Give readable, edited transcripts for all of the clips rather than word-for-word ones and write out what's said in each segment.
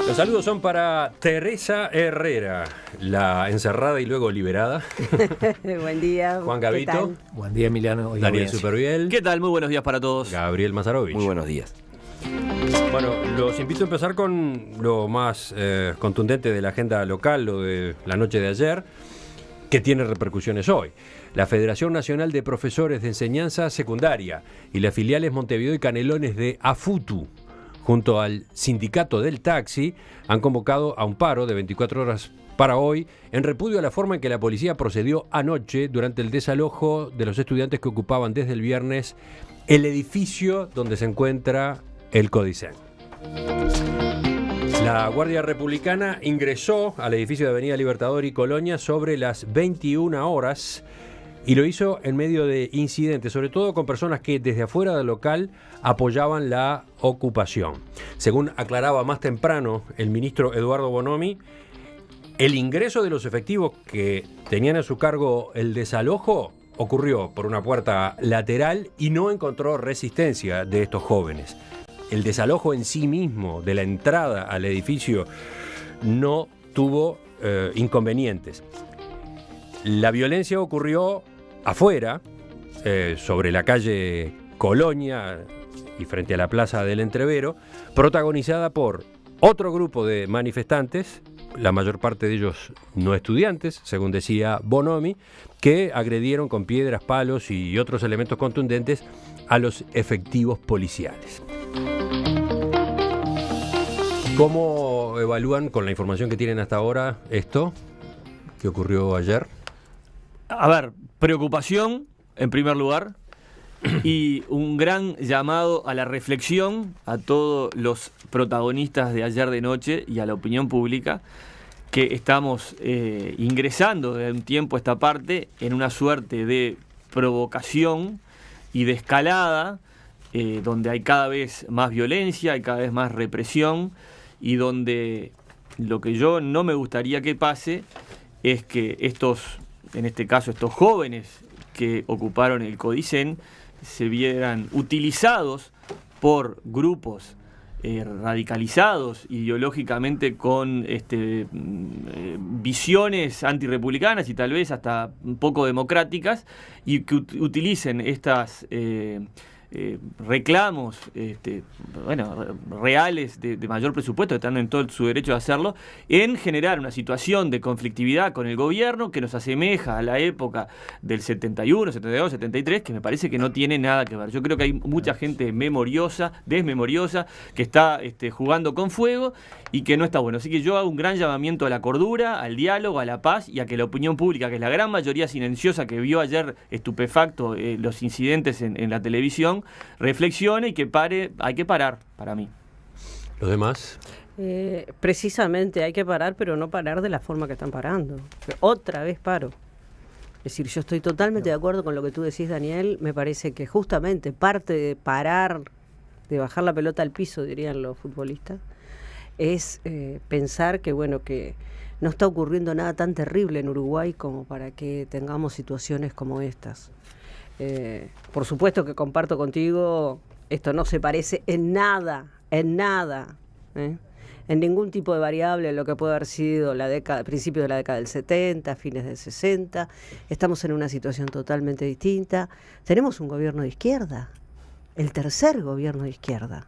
Los saludos son para Teresa Herrera, la encerrada y luego liberada. Buen día. Juan Gavito. Buen día, Emiliano. Daniel Superviel. ¿Qué tal? Muy buenos días para todos. Gabriel Mazarovich. Muy buenos días. Bueno, los invito a empezar con lo más contundente de la agenda local, lo de la noche de ayer, que tiene repercusiones hoy. La Federación Nacional de Profesores de Enseñanza Secundaria y las filiales Montevideo y Canelones de AFUTU, junto al Sindicato del Taxi, han convocado a un paro de 24 horas para hoy en repudio a la forma en que la policía procedió anoche durante el desalojo de los estudiantes que ocupaban desde el viernes el edificio donde se encuentra el Codicen. La Guardia Republicana ingresó al edificio de Avenida Libertador y Colonia sobre las 21 horas y lo hizo en medio de incidentes, sobre todo con personas que desde afuera del local apoyaban la ocupación. Según aclaraba más temprano el ministro Eduardo Bonomi, el ingreso de los efectivos que tenían a su cargo el desalojo ocurrió por una puerta lateral y no encontró resistencia de estos jóvenes. El desalojo en sí mismo de la entrada al edificio no tuvo inconvenientes. La violencia ocurrió afuera, sobre la calle Colonia y frente a la Plaza del Entrevero, protagonizada por otro grupo de manifestantes, la mayor parte de ellos no estudiantes, según decía Bonomi, que agredieron con piedras, palos y otros elementos contundentes a los efectivos policiales. ¿Cómo evalúan, con la información que tienen hasta ahora, esto que ocurrió ayer? A ver, preocupación, en primer lugar, y un gran llamado a la reflexión a todos los protagonistas de ayer de noche y a la opinión pública, que estamos ingresando de un tiempo a esta parte en una suerte de provocación y de escalada, donde hay cada vez más violencia, hay cada vez más represión, y donde lo que yo no me gustaría que pase es que en este caso estos jóvenes que ocuparon el Codicen se vieran utilizados por grupos radicalizados ideológicamente con visiones antirrepublicanas y tal vez hasta un poco democráticas, y que utilicen estas reclamos reales de mayor presupuesto, que están en todo su derecho de hacerlo, en generar una situación de conflictividad con el gobierno que nos asemeja a la época del 71, 72, 73, que me parece que no tiene nada que ver. Yo creo que hay mucha gente memoriosa, desmemoriosa, que está jugando con fuego y que no está bueno. Así que yo hago un gran llamamiento a la cordura, al diálogo, a la paz y a que la opinión pública, que es la gran mayoría silenciosa que vio ayer estupefacto los incidentes en la televisión, reflexione y que pare. Hay que parar, para mí. ¿Los demás? Precisamente hay que parar, pero no parar de la forma que están parando. Otra vez paro. Es decir, yo estoy totalmente de acuerdo con lo que tú decís, Daniel. Me parece que justamente parte de parar, de bajar la pelota al piso, dirían los futbolistas, es pensar que no está ocurriendo nada tan terrible en Uruguay como para que tengamos situaciones como estas. Por supuesto que comparto contigo, esto no se parece en nada, en ningún tipo de variable a lo que puede haber sido principios de la década del 70, fines del 60. Estamos en una situación totalmente distinta. Tenemos un gobierno de izquierda, el tercer gobierno de izquierda.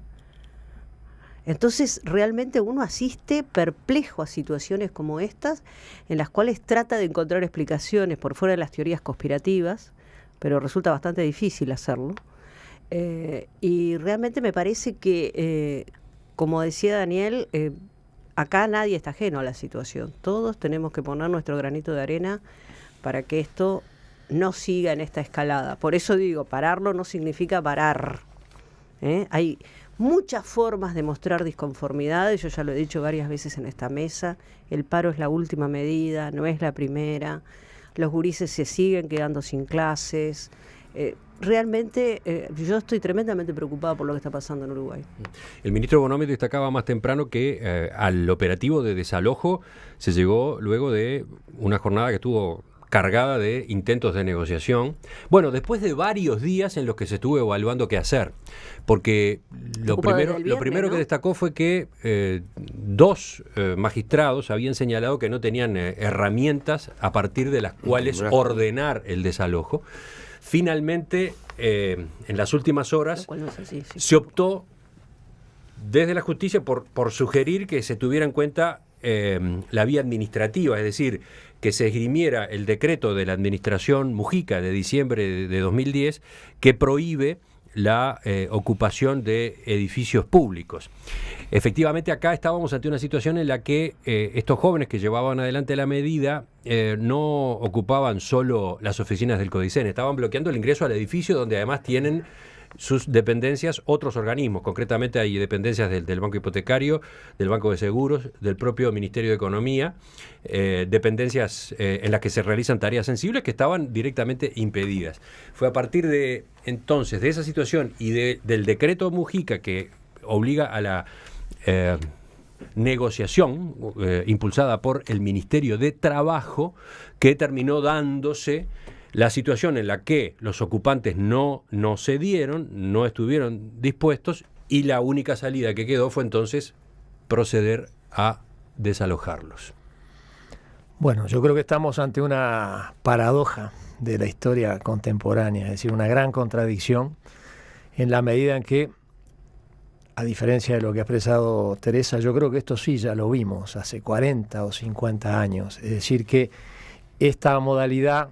Entonces realmente uno asiste perplejo a situaciones como estas, en las cuales trata de encontrar explicaciones por fuera de las teorías conspirativas, pero resulta bastante difícil hacerlo. Y realmente me parece que, como decía Daniel, acá nadie está ajeno a la situación. Todos tenemos que poner nuestro granito de arena para que esto no siga en esta escalada. Por eso digo, pararlo no significa parar. Hay muchas formas de mostrar disconformidades, yo ya lo he dicho varias veces en esta mesa. El paro es la última medida, no es la primera. Los gurises se siguen quedando sin clases. Realmente yo estoy tremendamente preocupada por lo que está pasando en Uruguay. El ministro Bonomi destacaba más temprano que al operativo de desalojo se llegó luego de una jornada que estuvo cargada de intentos de negociación. Bueno, después de varios días en los que se estuvo evaluando qué hacer, porque lo primero que destacó fue que dos magistrados habían señalado que no tenían herramientas a partir de las cuales ordenar el desalojo. Finalmente, en las últimas horas, se optó desde la justicia por sugerir que se tuviera en cuenta la vía administrativa, es decir, que se esgrimiera el decreto de la administración Mujica de diciembre de 2010 que prohíbe la ocupación de edificios públicos. Efectivamente, acá estábamos ante una situación en la que estos jóvenes que llevaban adelante la medida no ocupaban solo las oficinas del CODICEN, estaban bloqueando el ingreso al edificio donde además tienen sus dependencias otros organismos. Concretamente hay dependencias del Banco Hipotecario, del Banco de Seguros, del propio Ministerio de Economía, dependencias en las que se realizan tareas sensibles que estaban directamente impedidas. Fue a partir de entonces, de esa situación y del decreto Mujica que obliga a la negociación impulsada por el Ministerio de Trabajo, que terminó dándose la situación en la que los ocupantes no cedieron, no estuvieron dispuestos, y la única salida que quedó fue entonces proceder a desalojarlos. Bueno, yo creo que estamos ante una paradoja de la historia contemporánea, es decir, una gran contradicción en la medida en que, a diferencia de lo que ha expresado Teresa, yo creo que esto sí ya lo vimos hace 40 o 50 años, es decir, que esta modalidad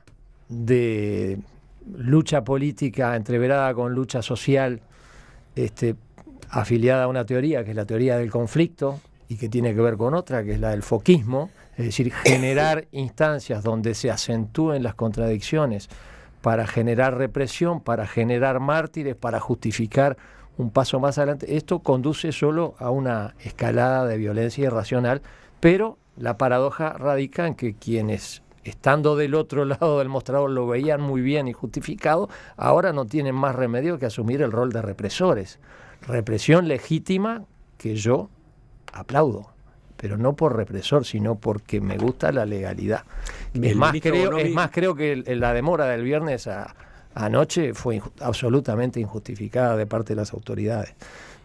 de lucha política entreverada con lucha social, afiliada a una teoría que es la teoría del conflicto y que tiene que ver con otra que es la del foquismo, es decir, generar instancias donde se acentúen las contradicciones para generar represión, para generar mártires, para justificar un paso más adelante. Esto conduce solo a una escalada de violencia irracional, pero la paradoja radica en que quienes, estando del otro lado del mostrador, lo veían muy bien y justificado, ahora no tienen más remedio que asumir el rol de represores. Represión legítima que yo aplaudo, pero no por represor, sino porque me gusta la legalidad. Es más, creo que la demora del viernes anoche fue absolutamente injustificada de parte de las autoridades.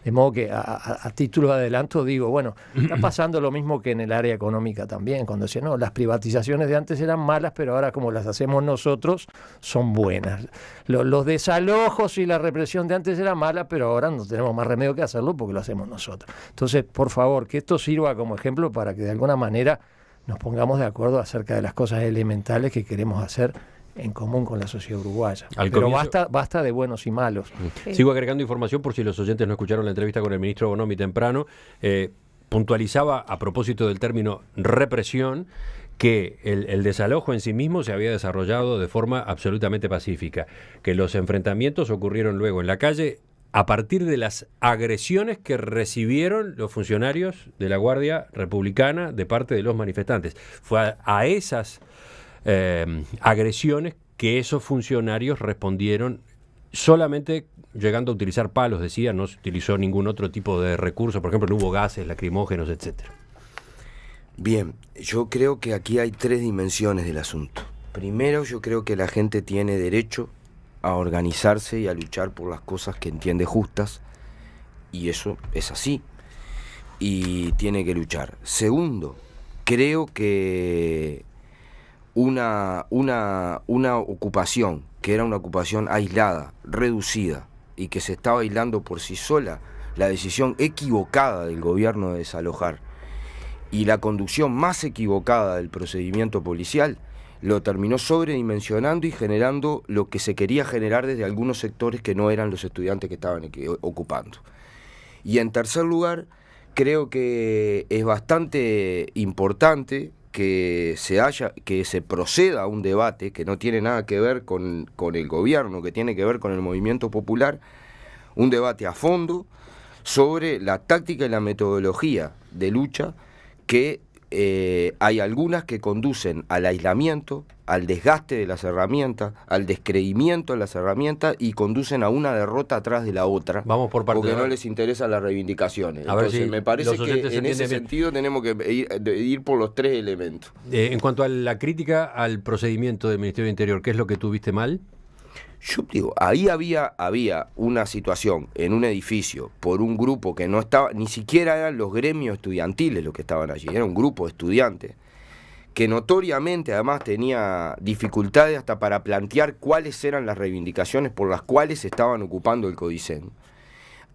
De modo que a título de adelanto digo, bueno, está pasando lo mismo que en el área económica también, cuando decían, no, las privatizaciones de antes eran malas, pero ahora como las hacemos nosotros, son buenas. Los desalojos y la represión de antes eran malas, pero ahora no tenemos más remedio que hacerlo porque lo hacemos nosotros. Entonces, por favor, que esto sirva como ejemplo para que de alguna manera nos pongamos de acuerdo acerca de las cosas elementales que queremos hacer en común con la sociedad uruguaya. Pero basta de buenos y malos. Sí. Sigo agregando información por si los oyentes no escucharon la entrevista con el ministro Bonomi temprano. Puntualizaba a propósito del término represión que el desalojo en sí mismo se había desarrollado de forma absolutamente pacífica, que los enfrentamientos ocurrieron luego en la calle a partir de las agresiones que recibieron los funcionarios de la Guardia Republicana de parte de los manifestantes. Fue a esas agresiones que esos funcionarios respondieron solamente llegando a utilizar palos, decía, no se utilizó ningún otro tipo de recurso, por ejemplo, no hubo gases, lacrimógenos, etcétera. Bien, yo creo que aquí hay tres dimensiones del asunto. Primero, yo creo que la gente tiene derecho a organizarse y a luchar por las cosas que entiende justas, y eso es así, y tiene que luchar. Segundo, creo que una ocupación, que era una ocupación aislada, reducida, y que se estaba aislando por sí sola, la decisión equivocada del gobierno de desalojar y la conducción más equivocada del procedimiento policial, lo terminó sobredimensionando y generando lo que se quería generar desde algunos sectores que no eran los estudiantes que estaban ocupando. Y en tercer lugar, creo que es bastante importante que se proceda a un debate que no tiene nada que ver con el gobierno, que tiene que ver con el movimiento popular, un debate a fondo sobre la táctica y la metodología de lucha que hay algunas que conducen al aislamiento, al desgaste de las herramientas, al descreimiento de las herramientas y conducen a una derrota atrás de la otra. Vamos por partes. Porque no les interesan las reivindicaciones. A ver Entonces, si me parece los que oyentes en ese entienden bien. sentido tenemos que ir por los tres elementos. En cuanto a la crítica al procedimiento del Ministerio del Interior, ¿qué es lo que tuviste mal? Yo digo, ahí había una situación en un edificio por un grupo que no estaba, ni siquiera eran los gremios estudiantiles los que estaban allí, era un grupo de estudiantes que notoriamente además tenía dificultades hasta para plantear cuáles eran las reivindicaciones por las cuales estaban ocupando el Codicen.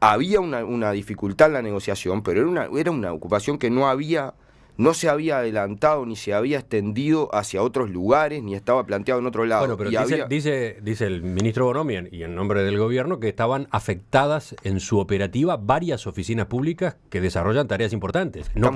Había una dificultad en la negociación, pero era una ocupación que no se había adelantado ni se había extendido hacia otros lugares, ni estaba planteado en otro lado. Bueno, pero Y dice el ministro Bonomi y en nombre del gobierno que estaban afectadas en su operativa varias oficinas públicas que desarrollan tareas importantes. No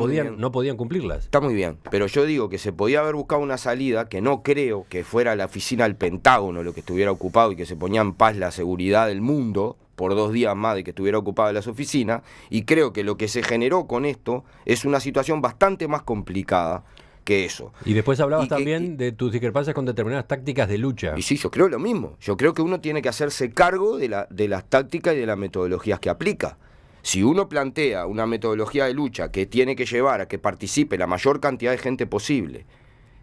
podían cumplirlas. Está muy bien, pero yo digo que se podía haber buscado una salida que no creo que fuera la oficina del Pentágono lo que estuviera ocupado y que se ponía en paz la seguridad del mundo por 2 días más de que estuviera ocupada las oficinas, y creo que lo que se generó con esto es una situación bastante más complicada que eso. Y después hablabas también de tus discrepancias con determinadas tácticas de lucha. Y sí, yo creo lo mismo. Yo creo que uno tiene que hacerse cargo de las tácticas y de las metodologías que aplica. Si uno plantea una metodología de lucha que tiene que llevar a que participe la mayor cantidad de gente posible,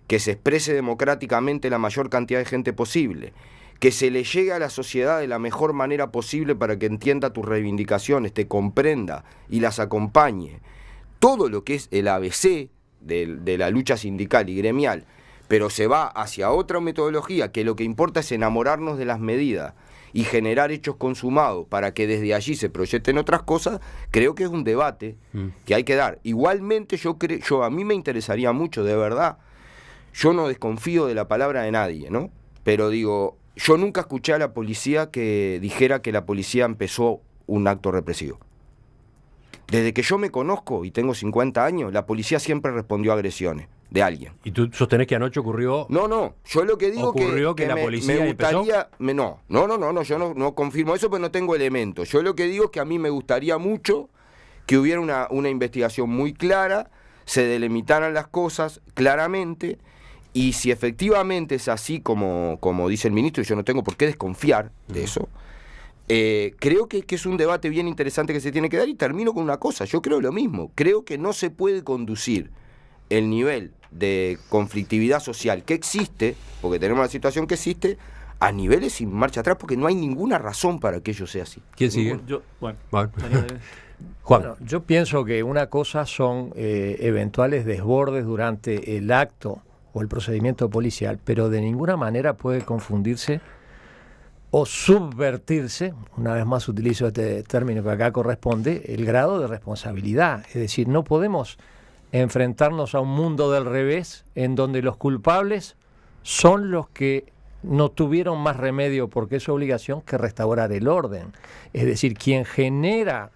que se exprese democráticamente la mayor cantidad de gente posible, que se le llegue a la sociedad de la mejor manera posible para que entienda tus reivindicaciones, te comprenda y las acompañe. Todo lo que es el ABC de la lucha sindical y gremial, pero se va hacia otra metodología que lo que importa es enamorarnos de las medidas y generar hechos consumados para que desde allí se proyecten otras cosas, creo que es un debate que hay que dar. Igualmente a mí me interesaría mucho, de verdad, yo no desconfío de la palabra de nadie, ¿no? Pero digo, yo nunca escuché a la policía que dijera que la policía empezó un acto represivo. Desde que yo me conozco y tengo 50 años, la policía siempre respondió a agresiones de alguien. ¿Y tú sostenés que anoche ocurrió? No, yo lo que digo ¿Ocurrió que la policía me gustaría, empezó? No, yo no confirmo eso, pero no tengo elementos. Yo lo que digo es que a mí me gustaría mucho que hubiera una investigación muy clara, se delimitaran las cosas claramente. Y si efectivamente es así como dice el ministro, y yo no tengo por qué desconfiar de eso, creo que es un debate bien interesante que se tiene que dar. Y termino con una cosa, yo creo lo mismo, creo que no se puede conducir el nivel de conflictividad social que existe, porque tenemos la situación que existe, a niveles sin marcha atrás, porque no hay ninguna razón para que ello sea así. ¿Quién sigue? Juan. Bueno, yo pienso que una cosa son eventuales desbordes durante el acto o el procedimiento policial, pero de ninguna manera puede confundirse o subvertirse, una vez más utilizo este término que acá corresponde, el grado de responsabilidad. Es decir, no podemos enfrentarnos a un mundo del revés en donde los culpables son los que no tuvieron más remedio, porque es su obligación, que restaurar el orden. Es decir, quien genera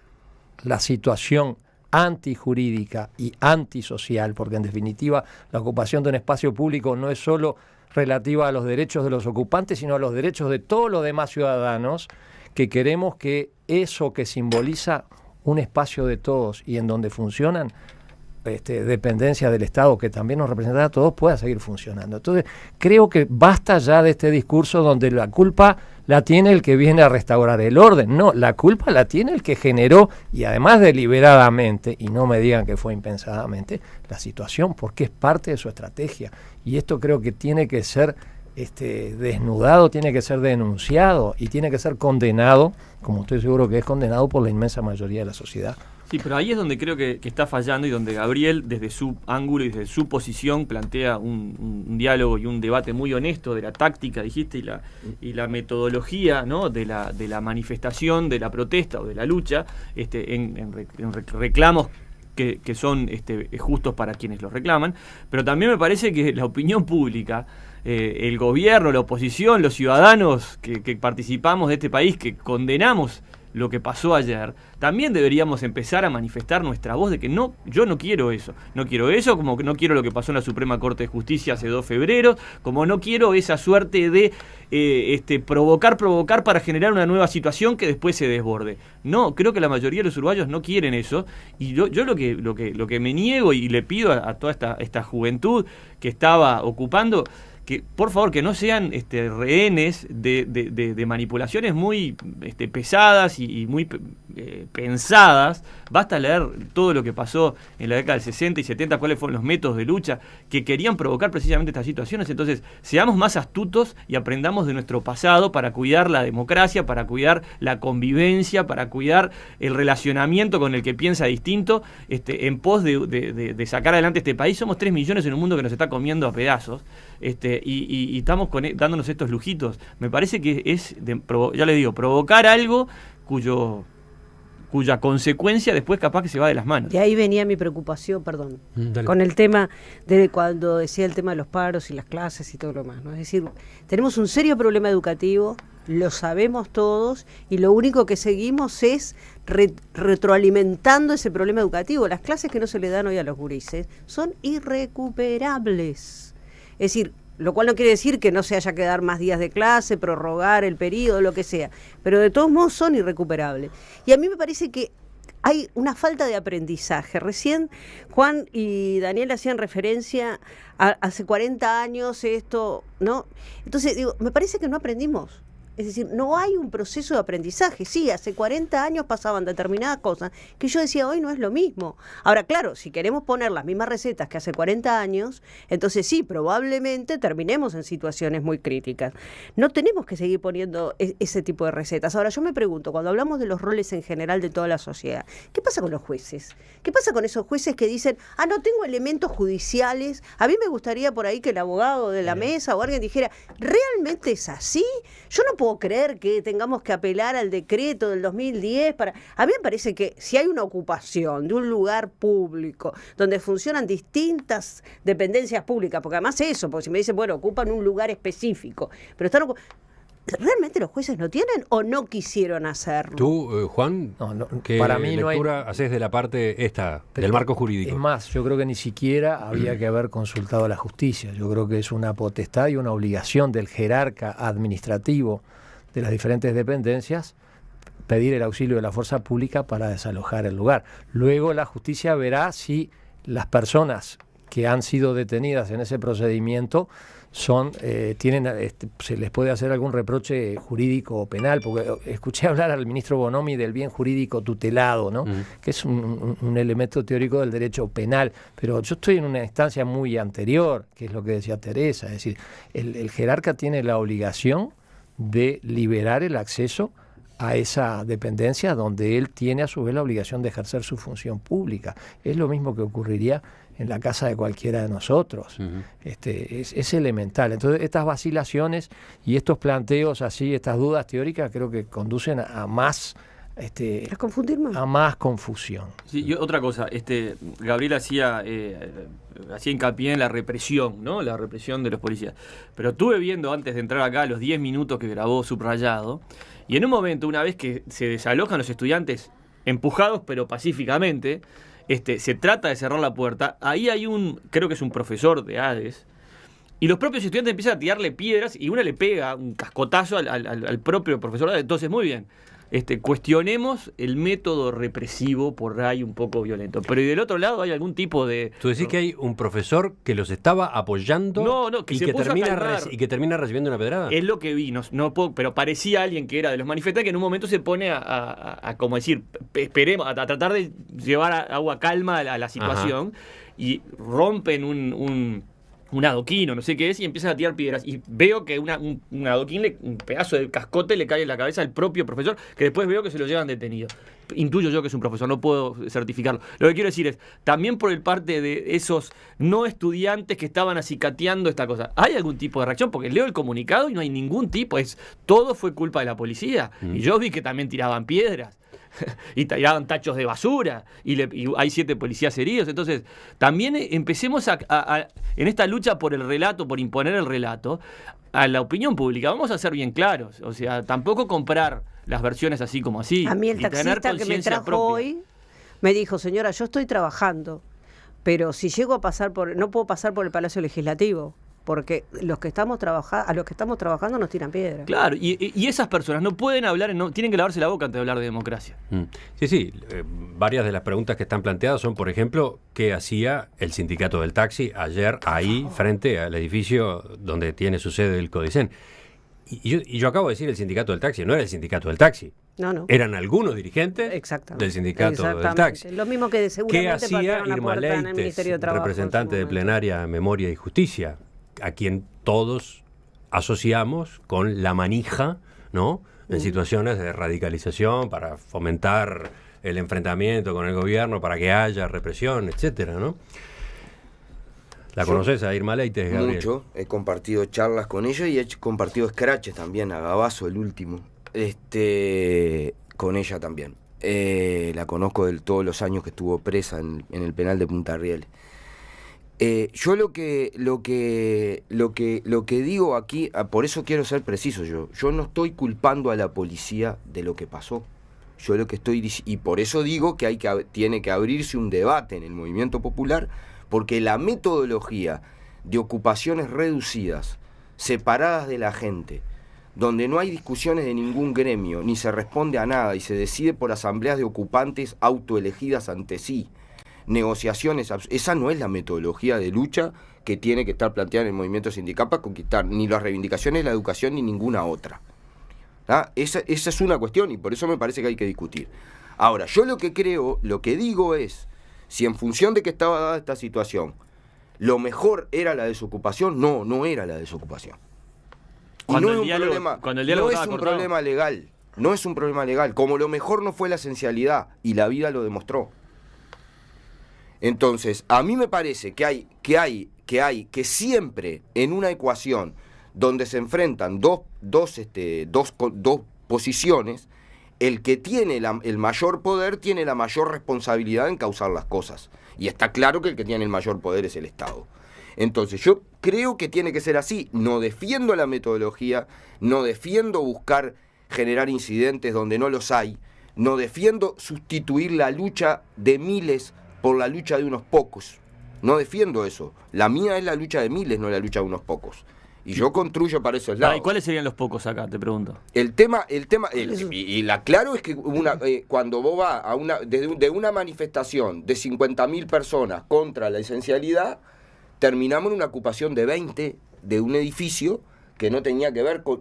la situación antijurídica y antisocial, porque en definitiva la ocupación de un espacio público no es solo relativa a los derechos de los ocupantes, sino a los derechos de todos los demás ciudadanos que queremos que eso que simboliza un espacio de todos y en donde funcionan dependencias del Estado que también nos representan a todos pueda seguir funcionando. Entonces creo que basta ya de este discurso donde la culpa la tiene el que viene a restaurar el orden. No, la culpa la tiene el que generó, y además deliberadamente, y no me digan que fue impensadamente, la situación, porque es parte de su estrategia. Y esto creo que tiene que ser desnudado, tiene que ser denunciado y tiene que ser condenado, como estoy seguro que es condenado por la inmensa mayoría de la sociedad. Sí, pero ahí es donde creo que está fallando y donde Gabriel, desde su ángulo y desde su posición, plantea un diálogo y un debate muy honesto de la táctica, dijiste, y la metodología, ¿no?, de la manifestación, de la protesta o de la lucha, en reclamos que son justos para quienes los reclaman. Pero también me parece que la opinión pública, el gobierno, la oposición, los ciudadanos que participamos de este país, que condenamos lo que pasó ayer, también deberíamos empezar a manifestar nuestra voz de que no, yo no quiero eso, como que no quiero lo que pasó en la Suprema Corte de Justicia hace 2 febreros, como no quiero esa suerte de provocar para generar una nueva situación que después se desborde. No, creo que la mayoría de los uruguayos no quieren eso, y yo lo que me niego y le pido a toda esta juventud que estaba ocupando, que por favor que no sean rehenes de manipulaciones muy pesadas y muy pensadas. Basta leer todo lo que pasó en la década del 60 y 70, cuáles fueron los métodos de lucha que querían provocar precisamente estas situaciones. Entonces, seamos más astutos y aprendamos de nuestro pasado para cuidar la democracia, para cuidar la convivencia, para cuidar el relacionamiento con el que piensa distinto, en pos de sacar adelante este país. Somos 3 millones en un mundo que nos está comiendo a pedazos. Y estamos dándonos estos lujitos. Me parece que es, ya les digo, provocar algo cuya consecuencia después capaz que se va de las manos. Y ahí venía mi preocupación, perdón, Dale. con el tema de cuando decía el tema de los paros y las clases y todo lo demás, ¿no? Es decir, tenemos un serio problema educativo, lo sabemos todos, y lo único que seguimos es retroalimentando ese problema educativo. Las clases que no se le dan hoy a los gurises son irrecuperables. Es decir, lo cual no quiere decir que no se haya que dar más días de clase, prorrogar el periodo, lo que sea, pero de todos modos son irrecuperables. Y a mí me parece que hay una falta de aprendizaje. Recién Juan y Daniel hacían referencia a hace 40 años esto, ¿no? Entonces, digo, me parece que no aprendimos. Es decir, no hay un proceso de aprendizaje. Sí, hace 40 años pasaban determinadas cosas que yo decía, hoy no es lo mismo. Ahora, claro, si queremos poner las mismas recetas que hace 40 años, entonces sí, probablemente terminemos en situaciones muy críticas. No tenemos que seguir poniendo ese tipo de recetas. Ahora, yo me pregunto, cuando hablamos de los roles en general de toda la sociedad, ¿qué pasa con los jueces? ¿Qué pasa con esos jueces que dicen, no tengo elementos judiciales? A mí me gustaría por ahí que el abogado de la mesa o alguien dijera, ¿realmente es así? Yo no puedo creer que tengamos que apelar al decreto del 2010 para... A mí me parece que si hay una ocupación de un lugar público donde funcionan distintas dependencias públicas, porque además eso, porque si me dicen, bueno, ocupan un lugar específico, pero están ¿realmente los jueces no tienen o no quisieron hacerlo? Tú, Juan, ¿qué para mí lectura haces de la parte del marco jurídico? Es más, yo creo que ni siquiera había que haber consultado a la justicia. Yo creo que es una potestad y una obligación del jerarca administrativo de las diferentes dependencias pedir el auxilio de la fuerza pública para desalojar el lugar. Luego la justicia verá si las personas que han sido detenidas en ese procedimiento se les puede hacer algún reproche jurídico o penal, porque escuché hablar al ministro Bonomi del bien jurídico tutelado, ¿no? Que es un elemento teórico del derecho penal, pero yo estoy en una instancia muy anterior, que es lo que decía Teresa, es decir, el jerarca tiene la obligación de liberar el acceso a esa dependencia donde él tiene a su vez la obligación de ejercer su función pública. Es lo mismo que ocurriría en la casa de cualquiera de nosotros. Es elemental. Entonces, estas vacilaciones y estos planteos así, estas dudas teóricas, creo que conducen a más... a más confusión. Sí, y otra cosa, Gabriel hacía hincapié en la represión, ¿no? La represión de los policías. Pero estuve viendo antes de entrar acá los 10 minutos que grabó Subrayado, y en un momento, una vez que se desalojan los estudiantes, empujados pero pacíficamente, se trata de cerrar la puerta, ahí hay creo que es un profesor de ADES, y los propios estudiantes empiezan a tirarle piedras y una le pega un cascotazo al propio profesor de ADES. Entonces, muy bien. Cuestionemos el método represivo por ahí un poco violento. Pero y del otro lado hay algún tipo de... ¿Tú decís que hay un profesor que los estaba apoyando que termina recibiendo una pedrada? Es lo que vi, no puedo, pero parecía alguien que era de los manifestantes que en un momento se pone a como decir, esperemos, a tratar de llevar agua calma a la situación. Ajá. Y rompen un adoquín o no sé qué es, y empiezan a tirar piedras. Y veo que un adoquín, un pedazo de cascote le cae en la cabeza al propio profesor, que después veo que se lo llevan detenido. Intuyo yo que es un profesor, no puedo certificarlo. Lo que quiero decir es, también por el parte de esos no estudiantes que estaban acicateando esta cosa, ¿hay algún tipo de reacción? Porque leo el comunicado y no hay ningún tipo, todo fue culpa de la policía. Y yo vi que también tiraban piedras. Y tiraban tachos de basura y hay 7 policías heridos. Entonces también empecemos en esta lucha por el relato, por imponer el relato a la opinión pública. Vamos a ser bien claros, o sea, tampoco comprar las versiones así como así. A mí el y tener taxista que me conciencia trajo propia. hoy me dijo, señora, yo estoy trabajando, pero si llego a pasar no puedo pasar por el Palacio Legislativo, porque a los que estamos trabajando nos tiran piedra. Claro, y esas personas no pueden hablar, tienen que lavarse la boca antes de hablar de democracia. Sí, varias de las preguntas que están planteadas son, por ejemplo, ¿qué hacía el sindicato del taxi ayer ahí frente al edificio donde tiene su sede el Codicen? Y yo acabo de decir el sindicato del taxi, no era el sindicato del taxi. No. Eran algunos dirigentes del sindicato del taxi. Lo mismo que seguramente ¿Qué hacía Irma Leites, representante de Plenaria, Memoria y Justicia, a quien todos asociamos con la manija, ¿no?, en situaciones de radicalización para fomentar el enfrentamiento con el gobierno, para que haya represión, etcétera, ¿no? ¿La conoces a Irma Leites, Gabriel? Mucho, he compartido charlas con ella y he compartido scratches también, a Gabazo, el último, con ella también. La conozco de todos los años que estuvo presa en el penal de Punta Rieles. Yo lo que digo aquí, por eso quiero ser preciso, yo no estoy culpando a la policía de lo que pasó. Yo lo que estoy diciendo, y por eso digo que tiene que abrirse un debate en el movimiento popular, porque la metodología de ocupaciones reducidas, separadas de la gente, donde no hay discusiones de ningún gremio, ni se responde a nada, y se decide por asambleas de ocupantes autoelegidas ante sí, negociaciones, esa no es la metodología de lucha que tiene que estar planteada en el movimiento sindical para conquistar ni las reivindicaciones de la educación ni ninguna otra. Esa es una cuestión y por eso me parece que hay que discutir. Ahora, yo lo que digo es, si en función de que estaba dada esta situación, lo mejor era la desocupación, no era la desocupación. Y no es un problema legal, no es un problema legal, como lo mejor no fue la esencialidad, y la vida lo demostró. Entonces, a mí me parece que siempre en una ecuación donde se enfrentan dos posiciones, el que tiene el mayor poder tiene la mayor responsabilidad en causar las cosas. Y está claro que el que tiene el mayor poder es el Estado. Entonces, yo creo que tiene que ser así. No defiendo la metodología, no defiendo buscar generar incidentes donde no los hay, no defiendo sustituir la lucha de miles por la lucha de unos pocos. No defiendo eso. La mía es la lucha de miles, no la lucha de unos pocos. Y yo construyo para esos lados. ¿Y cuáles serían los pocos acá, te pregunto? Y la claro es que cuando vos vas de una manifestación de 50.000 personas contra la esencialidad, terminamos en una ocupación de 20 de un edificio que no tenía que ver con,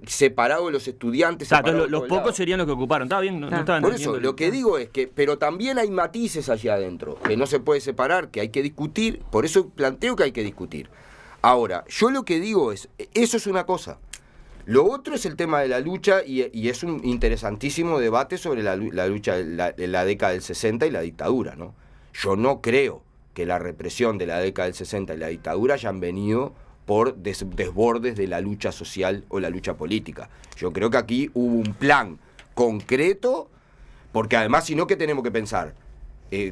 separado de los estudiantes. Los pocos serían los que ocuparon, ¿está bien? Por eso, lo que digo es que, pero también hay matices allá adentro, que no se puede separar, que hay que discutir, por eso planteo que hay que discutir. Ahora, yo lo que digo es, eso es una cosa. Lo otro es el tema de la lucha, y es un interesantísimo debate sobre la lucha de la década del 60 y la dictadura, ¿no? Yo no creo que la represión de la década del 60 y la dictadura hayan venido por desbordes de la lucha social o la lucha política. Yo creo que aquí hubo un plan concreto, porque además, si no, ¿qué tenemos que pensar?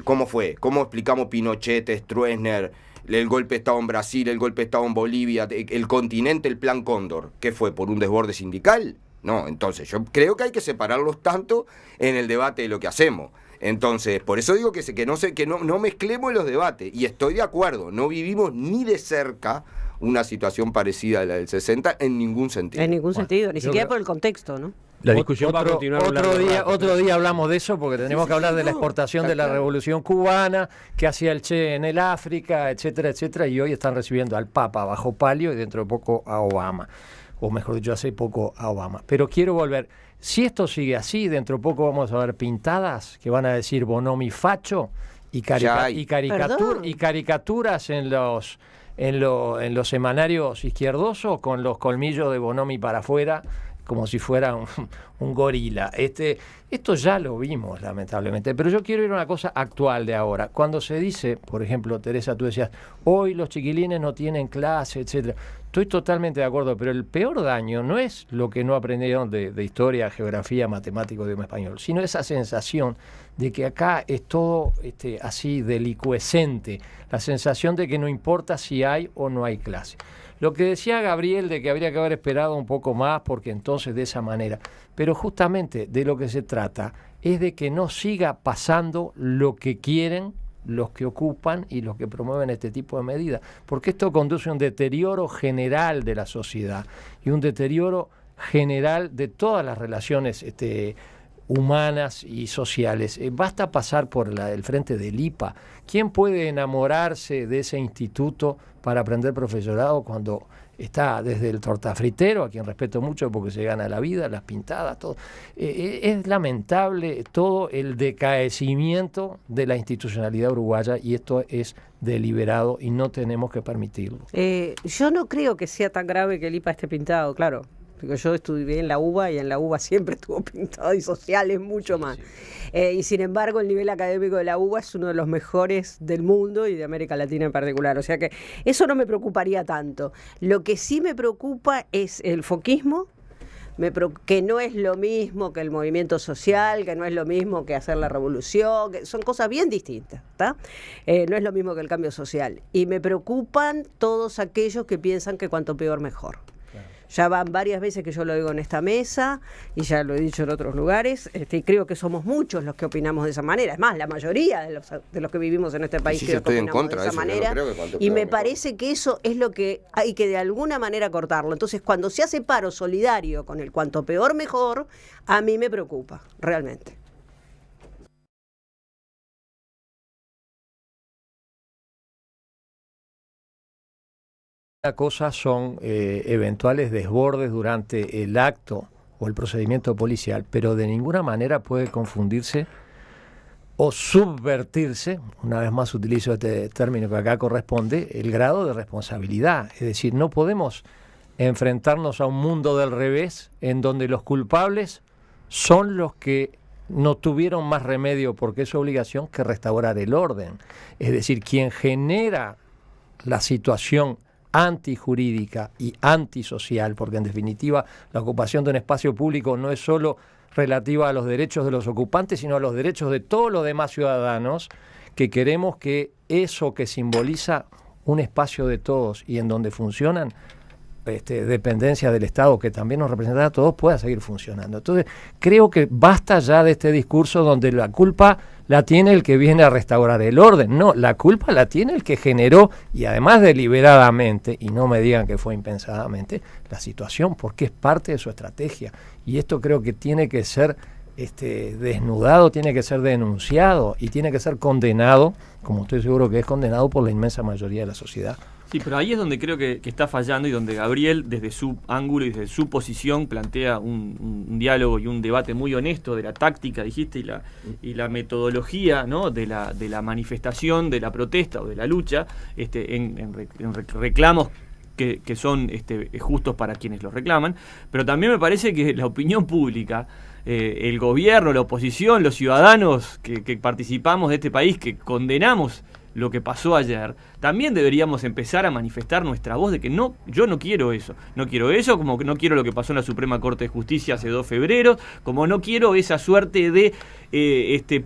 ¿Cómo fue? ¿Cómo explicamos Pinochet, Stroessner, el golpe de Estado en Brasil, el golpe de Estado en Bolivia, el continente, el plan Cóndor? ¿Qué fue? ¿Por un desborde sindical? No, entonces yo creo que hay que separarlos tanto en el debate de lo que hacemos. Entonces, por eso digo que no mezclemos los debates, y estoy de acuerdo, no vivimos ni de cerca una situación parecida a la del 60 en ningún sentido. En ningún sentido, ni siquiera por el contexto, ¿no? La discusión va a continuar otro día hablamos de eso, porque tenemos que hablar de la exportación de la Revolución Cubana, que hacía el Che en el África, etcétera, etcétera, y hoy están recibiendo al Papa bajo palio y dentro de poco a Obama, o mejor dicho, hace poco a Obama. Pero quiero volver, si esto sigue así, dentro de poco vamos a ver pintadas que van a decir Bonomi facho y caricaturas en los semanarios izquierdosos con los colmillos de Bonomi para afuera, como si fuera un gorila. Esto ya lo vimos, lamentablemente. Pero yo quiero ir a una cosa actual de ahora. Cuando se dice, por ejemplo, Teresa, tú decías, hoy los chiquilines no tienen clase, etcétera. Estoy totalmente de acuerdo, pero el peor daño no es lo que no aprendieron de historia, geografía, matemático, idioma español, sino esa sensación de que acá es todo así delicuescente, la sensación de que no importa si hay o no hay clase. Lo que decía Gabriel de que habría que haber esperado un poco más, porque entonces de esa manera. Pero justamente de lo que se trata es de que no siga pasando lo que quieren los que ocupan y los que promueven este tipo de medidas, porque esto conduce a un deterioro general de la sociedad y un deterioro general de todas las relaciones humanas y sociales. Basta pasar por el frente del IPA. ¿Quién puede enamorarse de ese instituto para aprender profesorado cuando está desde el tortafritero, a quien respeto mucho porque se gana la vida, las pintadas, todo? Es lamentable todo el decaecimiento de la institucionalidad uruguaya, y esto es deliberado y no tenemos que permitirlo. Yo no creo que sea tan grave que el IPA esté pintado, claro. Porque yo estudié en la UBA y en la UBA siempre estuvo pintado, y sociales mucho más. Y sin embargo el nivel académico de la UBA es uno de los mejores del mundo y de América Latina en particular. O sea que eso no me preocuparía tanto. Lo que sí me preocupa es el foquismo, que no es lo mismo que el movimiento social, que no es lo mismo que hacer la revolución, que son cosas bien distintas, ¿tá? No es lo mismo que el cambio social. Y me preocupan todos aquellos que piensan que cuanto peor mejor. Ya van varias veces que yo lo digo en esta mesa y ya lo he dicho en otros lugares, y creo que somos muchos los que opinamos de esa manera. Es más, la mayoría de los que vivimos en este país creo que opinamos de esa manera. Y me parece que eso es lo que hay que de alguna manera cortarlo. Entonces, cuando se hace paro solidario con el cuanto peor mejor, a mí me preocupa, realmente. Una cosa son eventuales desbordes durante el acto o el procedimiento policial, pero de ninguna manera puede confundirse o subvertirse, una vez más utilizo este término que acá corresponde, el grado de responsabilidad. Es decir, no podemos enfrentarnos a un mundo del revés en donde los culpables son los que no tuvieron más remedio, porque es su obligación, que restaurar el orden. Es decir, quien genera la situación antijurídica y antisocial, porque en definitiva la ocupación de un espacio público no es solo relativa a los derechos de los ocupantes, sino a los derechos de todos los demás ciudadanos que queremos que eso que simboliza un espacio de todos y en donde funcionan dependencias del Estado que también nos representan a todos pueda seguir funcionando. Entonces creo que basta ya de este discurso donde la culpa la tiene el que viene a restaurar el orden. No, la culpa la tiene el que generó, y además deliberadamente, y no me digan que fue impensadamente, la situación, porque es parte de su estrategia. Y esto creo que tiene que ser desnudado, tiene que ser denunciado y tiene que ser condenado, como estoy seguro que es condenado por la inmensa mayoría de la sociedad. Sí, pero ahí es donde creo que está fallando, y donde Gabriel, desde su ángulo y desde su posición, plantea un diálogo y un debate muy honesto de la táctica, dijiste, y la metodología, ¿no?, de la manifestación, de la protesta o de la lucha, en reclamos que son justos para quienes los reclaman. Pero también me parece que la opinión pública, el gobierno, la oposición, los ciudadanos que participamos de este país, que condenamos lo que pasó ayer, también deberíamos empezar a manifestar nuestra voz de que no, yo no quiero eso, como que no quiero lo que pasó en la Suprema Corte de Justicia hace 2 febreros, como no quiero esa suerte de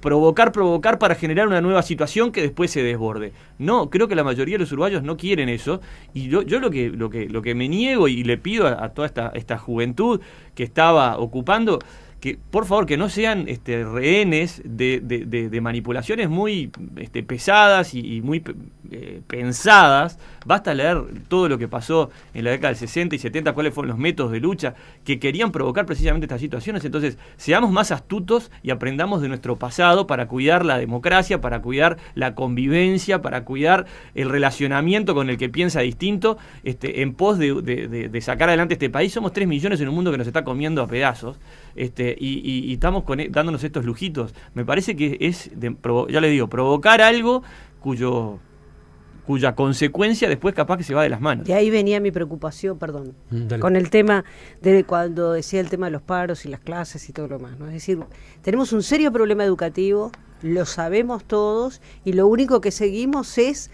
provocar para generar una nueva situación que después se desborde. No, creo que la mayoría de los uruguayos no quieren eso, y yo lo que me niego y le pido a toda esta juventud que estaba ocupando, que por favor que no sean rehenes de manipulaciones muy pesadas y muy pensadas. Basta leer todo lo que pasó en la década del 60 y 70, cuáles fueron los métodos de lucha que querían provocar precisamente estas situaciones. Entonces, seamos más astutos y aprendamos de nuestro pasado para cuidar la democracia, para cuidar la convivencia, para cuidar el relacionamiento con el que piensa distinto, en pos de sacar adelante este país. Somos 3 millones en un mundo que nos está comiendo a pedazos. Y estamos dándonos estos lujitos. Me parece que es, ya les digo, provocar algo cuya consecuencia después capaz que se va de las manos. Y ahí venía mi preocupación, con el tema de cuando decía el tema de los paros y las clases y todo lo demás, ¿no? Es decir, tenemos un serio problema educativo, lo sabemos todos, y lo único que seguimos es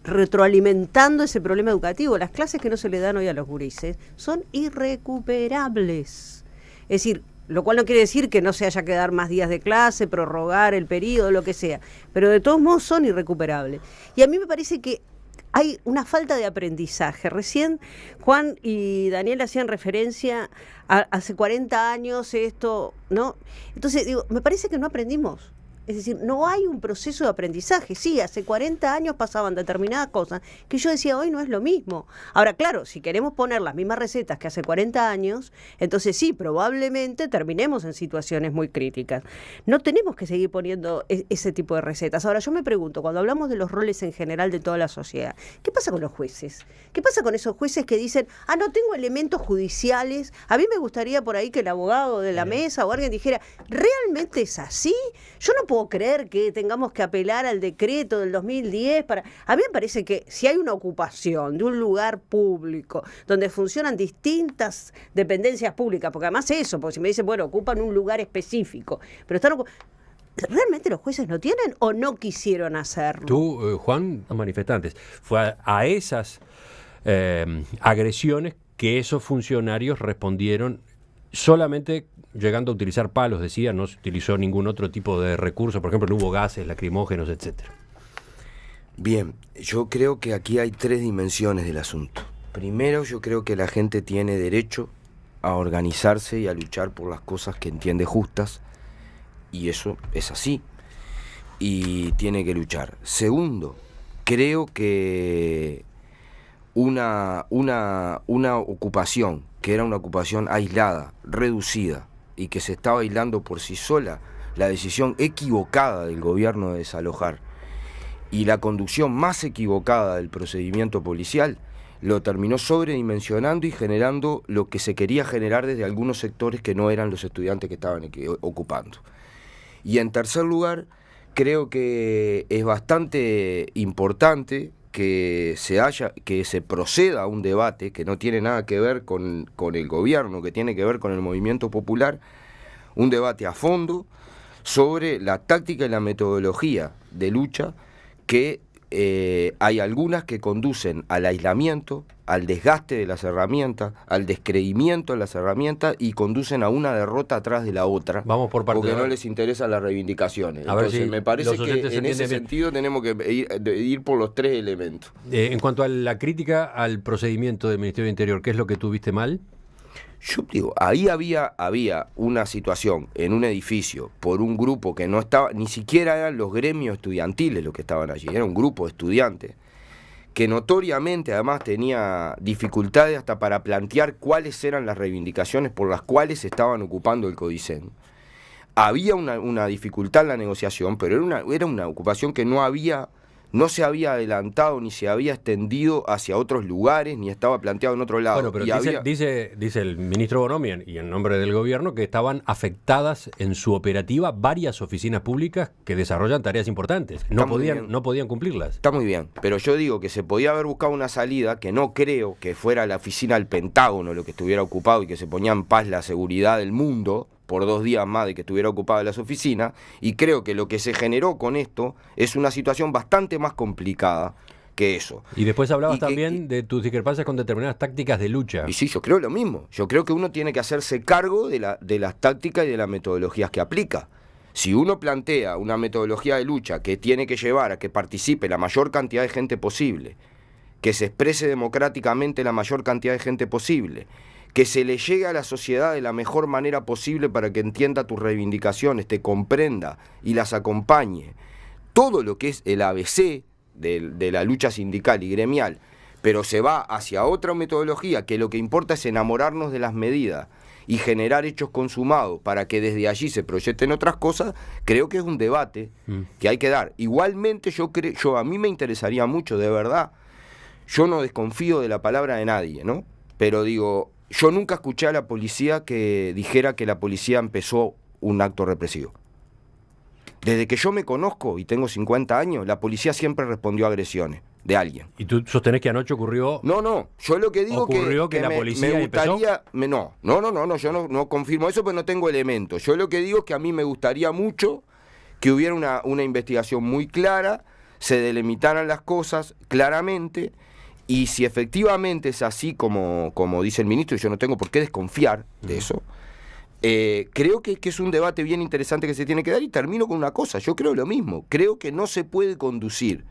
retroalimentando ese problema educativo. Las clases que no se le dan hoy a los gurises son irrecuperables. Es decir, lo cual no quiere decir que no se haya que dar más días de clase, prorrogar el periodo, lo que sea, pero de todos modos son irrecuperables. Y a mí me parece que hay una falta de aprendizaje. Recién Juan y Daniel hacían referencia a hace 40 años esto, ¿no? Entonces, digo, me parece que no aprendimos. Es decir, no hay un proceso de aprendizaje. Sí, hace 40 años pasaban determinadas cosas que yo decía, hoy no es lo mismo. Ahora, claro, si queremos poner las mismas recetas que hace 40 años, entonces sí, probablemente terminemos en situaciones muy críticas. No tenemos que seguir poniendo ese tipo de recetas. Ahora, yo me pregunto, cuando hablamos de los roles en general de toda la sociedad, ¿qué pasa con los jueces? ¿Qué pasa con esos jueces que dicen, no tengo elementos judiciales? A mí me gustaría por ahí que el abogado de la mesa o alguien dijera, ¿realmente es así? Yo no puedo creer que tengamos que apelar al decreto del 2010 para... A mí me parece que si hay una ocupación de un lugar público donde funcionan distintas dependencias públicas, porque además eso, porque si me dicen, bueno, ocupan un lugar específico, pero están ¿realmente los jueces no tienen o no quisieron hacerlo? Tú, Juan, los manifestantes, fue a esas agresiones que esos funcionarios respondieron solamente llegando a utilizar palos, decía, no se utilizó ningún otro tipo de recurso, por ejemplo, no hubo gases, lacrimógenos, etcétera. Bien, yo creo que aquí hay tres dimensiones del asunto. Primero, yo creo que la gente tiene derecho a organizarse y a luchar por las cosas que entiende justas, y eso es así, y tiene que luchar. Segundo, creo que una ocupación, que era una ocupación aislada, reducida, y que se estaba aislando por sí sola, la decisión equivocada del gobierno de desalojar y la conducción más equivocada del procedimiento policial, lo terminó sobredimensionando y generando lo que se quería generar desde algunos sectores que no eran los estudiantes que estaban ocupando. Y en tercer lugar, creo que es bastante importante que se proceda a un debate que no tiene nada que ver con el gobierno, que tiene que ver con el movimiento popular, un debate a fondo sobre la táctica y la metodología de lucha que hay algunas que conducen al aislamiento, al desgaste de las herramientas, al descreimiento de las herramientas y conducen a una derrota atrás de la otra. Vamos por partes. Porque no les interesan las reivindicaciones. A ver Entonces, si me parece los que en ese bien. sentido tenemos que ir por los tres elementos. En cuanto a la crítica al procedimiento del Ministerio del Interior, ¿qué es lo que tuviste mal? Yo digo, ahí había una situación en un edificio por un grupo que no estaba, ni siquiera eran los gremios estudiantiles los que estaban allí, era un grupo de estudiantes que notoriamente además tenía dificultades hasta para plantear cuáles eran las reivindicaciones por las cuales estaban ocupando el Codicen. Había una dificultad en la negociación, pero era una ocupación que no se había adelantado ni se había extendido hacia otros lugares, ni estaba planteado en otro lado. Bueno, pero dice el ministro Bonomi y en nombre del gobierno que estaban afectadas en su operativa varias oficinas públicas que desarrollan tareas importantes. No podían cumplirlas. Está muy bien, pero yo digo que se podía haber buscado una salida que no creo que fuera la oficina del Pentágono lo que estuviera ocupado y que se ponía en paz la seguridad del mundo por 2 días más de que estuviera ocupada las oficinas, y creo que lo que se generó con esto es una situación bastante más complicada que eso. Y después hablabas también de tus discrepancias con determinadas tácticas de lucha. Y sí, yo creo lo mismo. Yo creo que uno tiene que hacerse cargo de las tácticas y de las metodologías que aplica. Si uno plantea una metodología de lucha que tiene que llevar a que participe la mayor cantidad de gente posible, que se exprese democráticamente la mayor cantidad de gente posible, que se le llegue a la sociedad de la mejor manera posible para que entienda tus reivindicaciones, te comprenda y las acompañe. Todo lo que es el ABC de la lucha sindical y gremial, pero se va hacia otra metodología que lo que importa es enamorarnos de las medidas y generar hechos consumados para que desde allí se proyecten otras cosas, creo que es un debate que hay que dar. Igualmente a mí me interesaría mucho, de verdad, yo no desconfío de la palabra de nadie, ¿no? Pero digo, yo nunca escuché a la policía que dijera que la policía empezó un acto represivo. Desde que yo me conozco y tengo 50 años, la policía siempre respondió a agresiones de alguien. ¿Y tú sostenés que anoche ocurrió? No, yo lo que digo que la policía me gustaría... empezó? No, yo no confirmo eso, pero no tengo elementos. Yo lo que digo es que a mí me gustaría mucho que hubiera una investigación muy clara, se delimitaran las cosas claramente. Y si efectivamente es así como dice el ministro, y yo no tengo por qué desconfiar de eso, creo que es un debate bien interesante que se tiene que dar. Y termino con una cosa, yo creo lo mismo, creo que no se puede conducir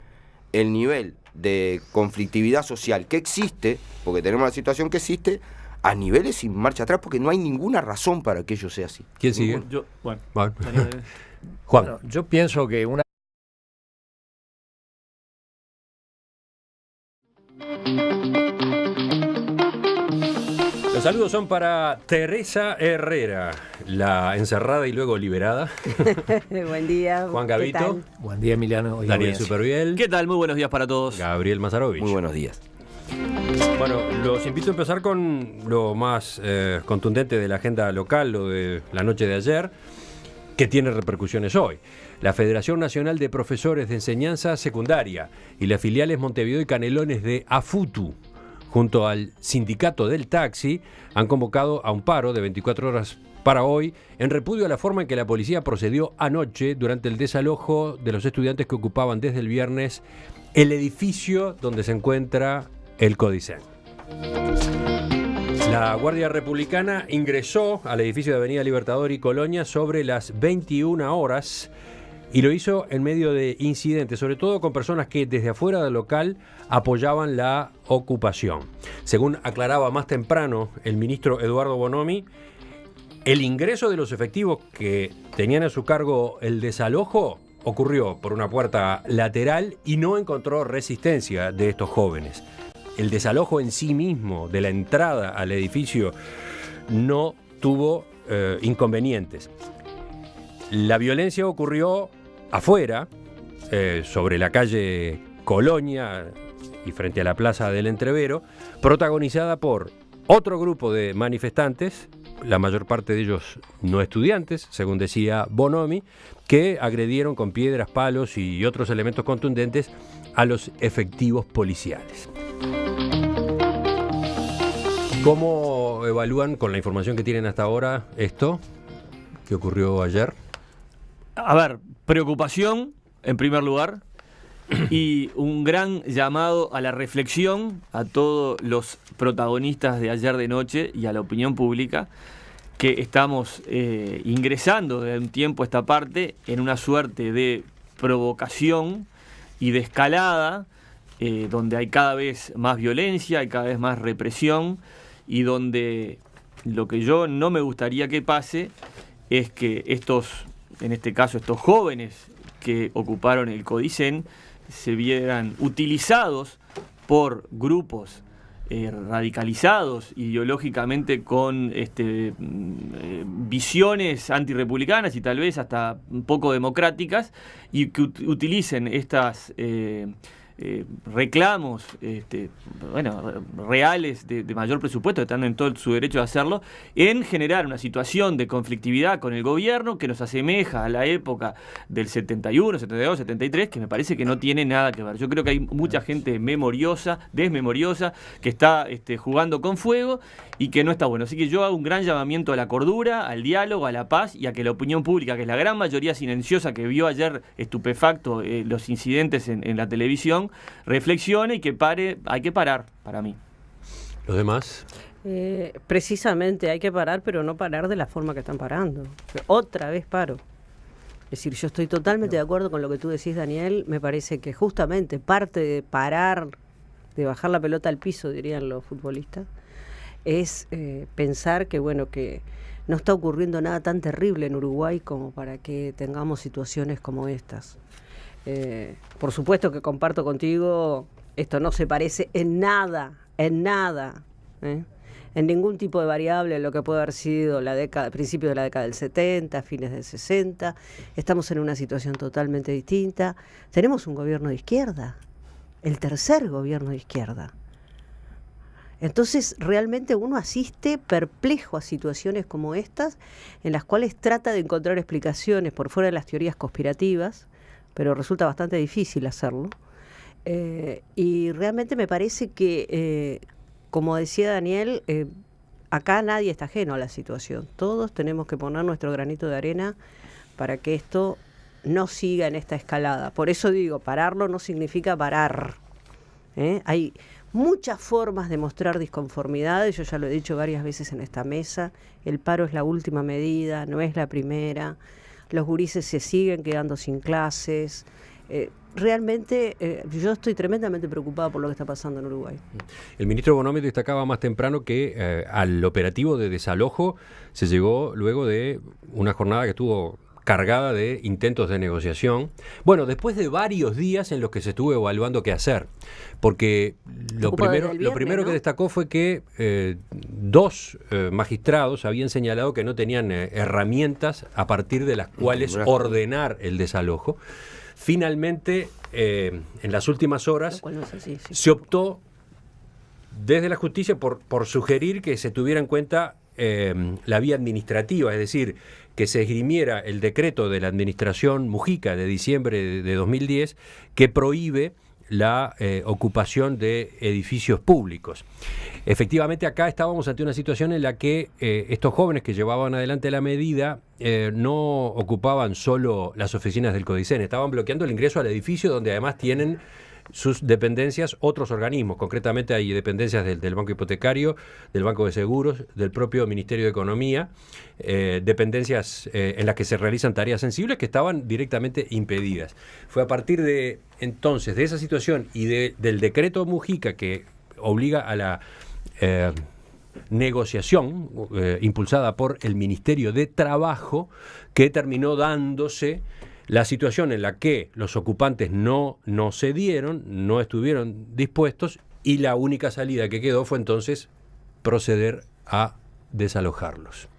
el nivel de conflictividad social que existe, porque tenemos la situación que existe, a niveles sin marcha atrás, porque no hay ninguna razón para que ello sea así. ¿Quién sigue? Bueno. Juan. Bueno, yo pienso que una... Los saludos son para Teresa Herrera, la encerrada y luego liberada. Buen día. Juan ¿qué Gavito. tal? Buen día, Emiliano. Daniel Superviel. ¿Qué tal? Muy buenos días para todos. Gabriel Mazarovich. Muy buenos días. Bueno, los invito a empezar con lo más contundente de la agenda local, lo de la noche de ayer, que tiene repercusiones hoy. La Federación Nacional de Profesores de Enseñanza Secundaria y las filiales Montevideo y Canelones de AFUTU, junto al Sindicato del Taxi, han convocado a un paro de 24 horas para hoy en repudio a la forma en que la policía procedió anoche durante el desalojo de los estudiantes que ocupaban desde el viernes el edificio donde se encuentra el Codicen. La Guardia Republicana ingresó al edificio de Avenida Libertador y Colonia sobre las 21 horas y lo hizo en medio de incidentes, sobre todo con personas que desde afuera del local apoyaban la ocupación. Según aclaraba más temprano el ministro Eduardo Bonomi, el ingreso de los efectivos que tenían a su cargo el desalojo ocurrió por una puerta lateral y no encontró resistencia de estos jóvenes. El desalojo en sí mismo de la entrada al edificio no tuvo inconvenientes. La violencia ocurrió afuera, sobre la calle Colonia y frente a la Plaza del Entrevero, protagonizada por otro grupo de manifestantes, la mayor parte de ellos no estudiantes, según decía Bonomi, que agredieron con piedras, palos y otros elementos contundentes a los efectivos policiales. ¿Cómo evalúan, con la información que tienen hasta ahora, esto que ocurrió ayer? A ver, preocupación, en primer lugar, y un gran llamado a la reflexión a todos los protagonistas de ayer de noche y a la opinión pública, que estamos ingresando de un tiempo a esta parte en una suerte de provocación y de escalada, donde hay cada vez más violencia, hay cada vez más represión, y donde lo que yo no me gustaría que pase es que en este caso estos jóvenes que ocuparon el Codicen se vieran utilizados por grupos radicalizados ideológicamente con visiones antirrepublicanas y tal vez hasta un poco democráticas, y que utilicen estas reclamos reales de mayor presupuesto, que están en todo su derecho de hacerlo, en generar una situación de conflictividad con el gobierno que nos asemeja a la época del 71, 72, 73, que me parece que no tiene nada que ver. Yo creo que hay mucha gente memoriosa, desmemoriosa, que está jugando con fuego y que no está bueno. Así que yo hago un gran llamamiento a la cordura, al diálogo, a la paz, y a que la opinión pública, que es la gran mayoría silenciosa que vio ayer estupefacto los incidentes en la televisión, reflexione y que pare. Hay que parar, para mí. ¿Los demás? Precisamente hay que parar, pero no parar de la forma que están parando. Otra vez paro. Es decir, yo estoy totalmente de acuerdo con lo que tú decís, Daniel. Me parece que justamente parte de parar, de bajar la pelota al piso, dirían los futbolistas, es pensar que no está ocurriendo nada tan terrible en Uruguay como para que tengamos situaciones como estas. Por supuesto que comparto contigo, esto no se parece en nada, en ningún tipo de variable a lo que puede haber sido principios de la década del 70, fines del 60. Estamos en una situación totalmente distinta. Tenemos un gobierno de izquierda, el tercer gobierno de izquierda. Entonces realmente uno asiste perplejo a situaciones como estas, en las cuales trata de encontrar explicaciones por fuera de las teorías conspirativas, pero resulta bastante difícil hacerlo. Y realmente me parece que, como decía Daniel, acá nadie está ajeno a la situación. Todos tenemos que poner nuestro granito de arena para que esto no siga en esta escalada. Por eso digo, pararlo no significa parar. Hay muchas formas de mostrar disconformidades, yo ya lo he dicho varias veces en esta mesa. El paro es la última medida, no es la primera. Los gurises se siguen quedando sin clases, Realmente yo estoy tremendamente preocupada por lo que está pasando en Uruguay. El ministro Bonomi destacaba más temprano que al operativo de desalojo se llegó luego de una jornada que estuvo cargada de intentos de negociación. Bueno, después de varios días en los que se estuvo evaluando qué hacer, porque lo primero que destacó fue que dos magistrados habían señalado que no tenían herramientas a partir de las cuales ordenar el desalojo. Finalmente, en las últimas horas, se optó desde la justicia por sugerir que se tuviera en cuenta la vía administrativa, es decir, que se esgrimiera el decreto de la administración Mujica de diciembre de 2010 que prohíbe la ocupación de edificios públicos. Efectivamente, acá estábamos ante una situación en la que estos jóvenes que llevaban adelante la medida no ocupaban solo las oficinas del CODICEN, estaban bloqueando el ingreso al edificio donde además tienen sus dependencias otros organismos. Concretamente hay dependencias del Banco Hipotecario, del Banco de Seguros, del propio Ministerio de Economía, dependencias en las que se realizan tareas sensibles que estaban directamente impedidas. Fue a partir de entonces, de esa situación y del decreto Mujica que obliga a la negociación impulsada por el Ministerio de Trabajo, que terminó dándose la situación en la que los ocupantes no cedieron, no estuvieron dispuestos, y la única salida que quedó fue entonces proceder a desalojarlos.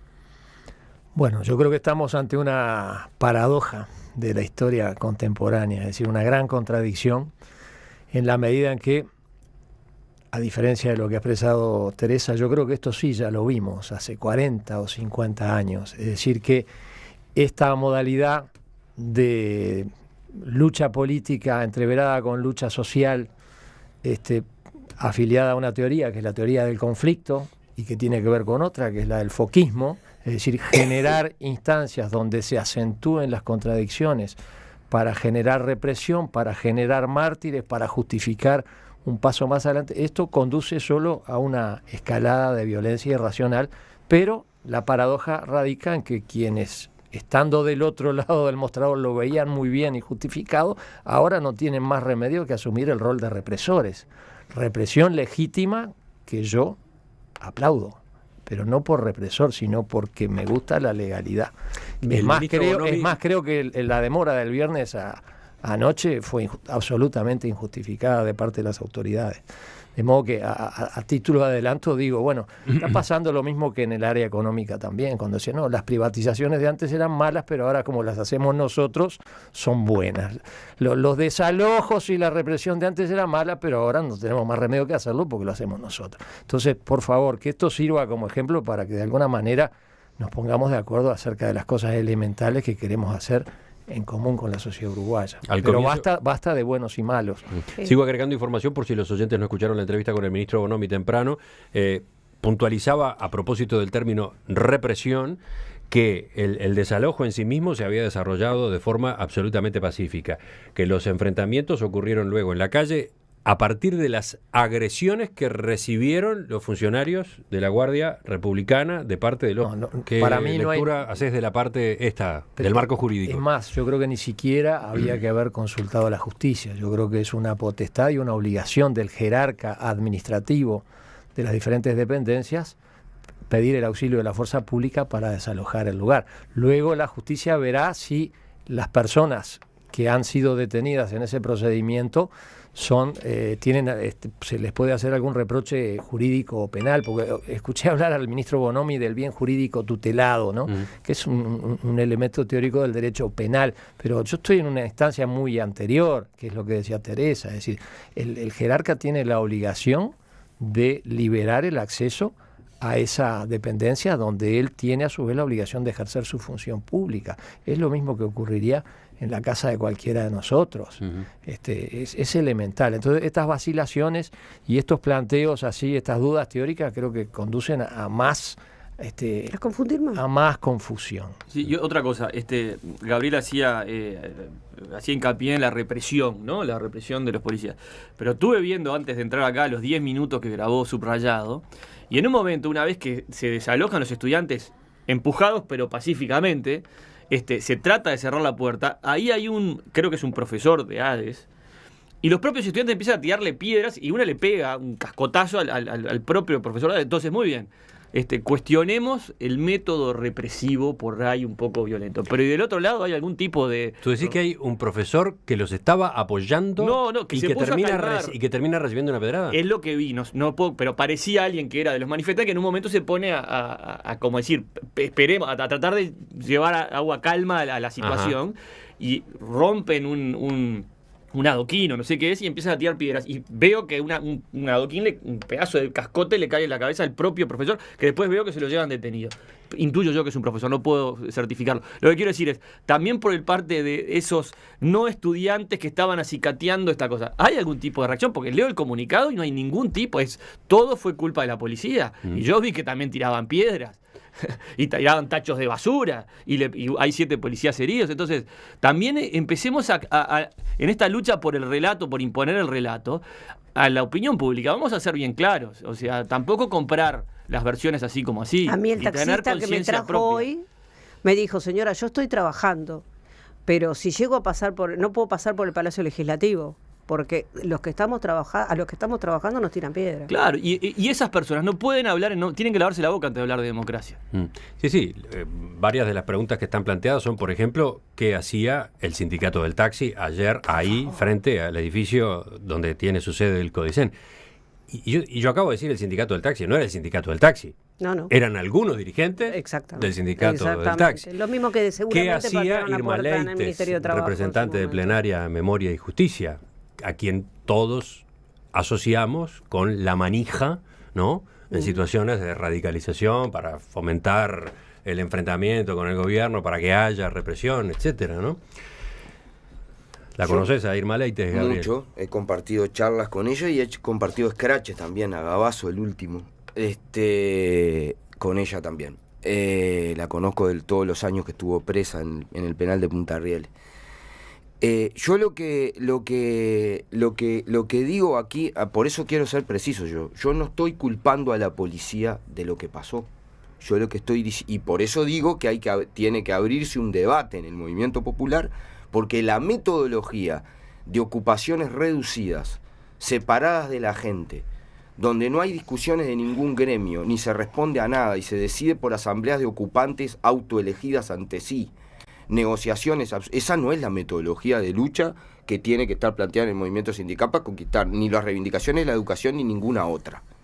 Bueno, yo creo que estamos ante una paradoja de la historia contemporánea, es decir, una gran contradicción en la medida en que, a diferencia de lo que ha expresado Teresa, yo creo que esto sí ya lo vimos hace 40 o 50 años, es decir, que esta modalidad de lucha política entreverada con lucha social, afiliada a una teoría que es la teoría del conflicto y que tiene que ver con otra que es la del foquismo, es decir, generar instancias donde se acentúen las contradicciones para generar represión, para generar mártires, para justificar un paso más adelante. Esto conduce solo a una escalada de violencia irracional, pero la paradoja radica en que quienes, estando del otro lado del mostrador, lo veían muy bien y justificado, ahora no tienen más remedio que asumir el rol de represores. Represión legítima que yo aplaudo, pero no por represor, sino porque me gusta la legalidad. Es más, creo que la demora del viernes anoche fue absolutamente injustificada de parte de las autoridades. De modo que a título de adelanto digo, bueno, está pasando lo mismo que en el área económica también, cuando decían, no, las privatizaciones de antes eran malas, pero ahora como las hacemos nosotros, son buenas. Los desalojos y la represión de antes eran malas, pero ahora no tenemos más remedio que hacerlo porque lo hacemos nosotros. Entonces, por favor, que esto sirva como ejemplo para que de alguna manera nos pongamos de acuerdo acerca de las cosas elementales que queremos hacer en común con la sociedad uruguaya. Pero basta de buenos y malos. Sí. Sigo agregando información por si los oyentes no escucharon la entrevista con el ministro Bonomi temprano. Puntualizaba a propósito del término represión que el desalojo en sí mismo se había desarrollado de forma absolutamente pacífica, que los enfrentamientos ocurrieron luego en la calle a partir de las agresiones que recibieron los funcionarios de la Guardia Republicana de parte de los que para mí lectura haces de la parte del marco jurídico. Es más, yo creo que ni siquiera había que haber consultado a la justicia. Yo creo que es una potestad y una obligación del jerarca administrativo de las diferentes dependencias pedir el auxilio de la fuerza pública para desalojar el lugar. Luego la justicia verá si las personas que han sido detenidas en ese procedimiento se les puede hacer algún reproche jurídico o penal, porque escuché hablar al ministro Bonomi del bien jurídico tutelado, ¿no? Que es un elemento teórico del derecho penal, pero yo estoy en una instancia muy anterior, que es lo que decía Teresa, es decir, el jerarca tiene la obligación de liberar el acceso a esa dependencia donde él tiene a su vez la obligación de ejercer su función pública. Es lo mismo que ocurriría en la casa de cualquiera de nosotros. Es elemental. Entonces estas vacilaciones y estos planteos así, estas dudas teóricas creo que conducen a más a más confusión. Sí, y otra cosa, Gabriel hacía hincapié en la represión, ¿no? La represión de los policías. Pero estuve viendo antes de entrar acá los 10 minutos que grabó Subrayado, y en un momento, una vez que se desalojan los estudiantes, empujados pero pacíficamente, se trata de cerrar la puerta, ahí hay creo que es un profesor de ADES, y los propios estudiantes empiezan a tirarle piedras y uno le pega un cascotazo al propio profesor de ADES. Entonces, muy bien, cuestionemos el método represivo por ahí un poco violento. Pero y del otro lado hay algún tipo de... ¿Tú decís que hay un profesor que los estaba apoyando que y, se que puso a calmar? y que termina recibiendo una pedrada? Es lo que vi, no puedo, pero parecía alguien que era de los manifestantes que en un momento se pone a como decir, esperemos, a tratar de llevar agua calma a la situación. Ajá. Y rompen un adoquín o no sé qué es y empiezan a tirar piedras y veo que un adoquín, un pedazo de cascote le cae en la cabeza al propio profesor, que después veo que se lo llevan detenido. Intuyo yo que es un profesor, no puedo certificarlo. Lo que quiero decir es, también por el parte de esos no estudiantes que estaban acicateando esta cosa, ¿hay algún tipo de reacción? Porque leo el comunicado y no hay ningún tipo, todo fue culpa de la policía. Y yo vi que también tiraban piedras y tiraban tachos de basura y hay 7 policías heridos. Entonces también empecemos en esta lucha por el relato, por imponer el relato a la opinión pública. Vamos a ser bien claros, o sea, tampoco comprar las versiones así como así. A mí el taxista que me trajo propia. Hoy me dijo, señora, yo estoy trabajando, pero si llego a pasar no puedo pasar por el Palacio Legislativo, porque a los que estamos trabajando nos tiran piedra. Claro, y esas personas no pueden hablar, tienen que lavarse la boca antes de hablar de democracia. Sí, varias de las preguntas que están planteadas son, por ejemplo, ¿qué hacía el sindicato del taxi ayer ahí frente al edificio donde tiene su sede el Codicen? Y yo acabo de decir el sindicato del taxi, no era el sindicato del taxi. No. Eran algunos dirigentes del sindicato del taxi. Lo mismo que seguramente ¿qué hacía Irma Leites, representante de Plenaria, Memoria y Justicia, a quien todos asociamos con la manija, ¿no?, en situaciones de radicalización para fomentar el enfrentamiento con el gobierno, para que haya represión, etcétera, ¿no? ¿La conoces a Irma Leites, Gabriel? Mucho, he compartido charlas con ella y he compartido scratches también, a Gabazo, el último, con ella también. La conozco de todos los años que estuvo presa en el penal de Punta Rieles. Yo lo que digo aquí, por eso quiero ser preciso, yo no estoy culpando a la policía de lo que pasó. Yo lo que estoy diciendo, y por eso digo que tiene que abrirse un debate en el movimiento popular, porque la metodología de ocupaciones reducidas, separadas de la gente, donde no hay discusiones de ningún gremio, ni se responde a nada y se decide por asambleas de ocupantes autoelegidas ante sí, negociaciones, esa no es la metodología de lucha que tiene que estar planteada en el movimiento sindical para conquistar ni las reivindicaciones de la educación ni ninguna otra.